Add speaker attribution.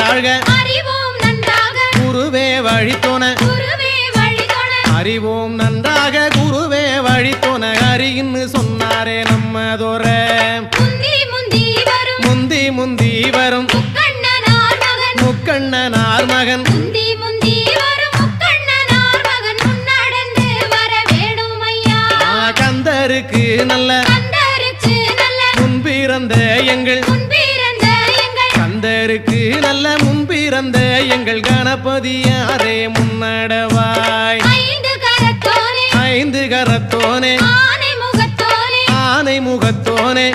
Speaker 1: நன்றாக
Speaker 2: அறிவோம் நன்றாக
Speaker 1: குருவே வழித்துண அறிவோம் நன்றாக குருவே வழித்துண அறின்னு சொன்னாரே நம்மதோர முந்தி முந்தி வரும் முக்கண்ணனார் மகன் கந்தருக்கு நல்ல முன்பிறந்த எங்கள் கந்தருக்கு நல்ல முன்பிறந்த எங்கள் கணபதியாரே முன்னடவாய் ஐந்து கரத்தோனே ஆனை முகத்தோனே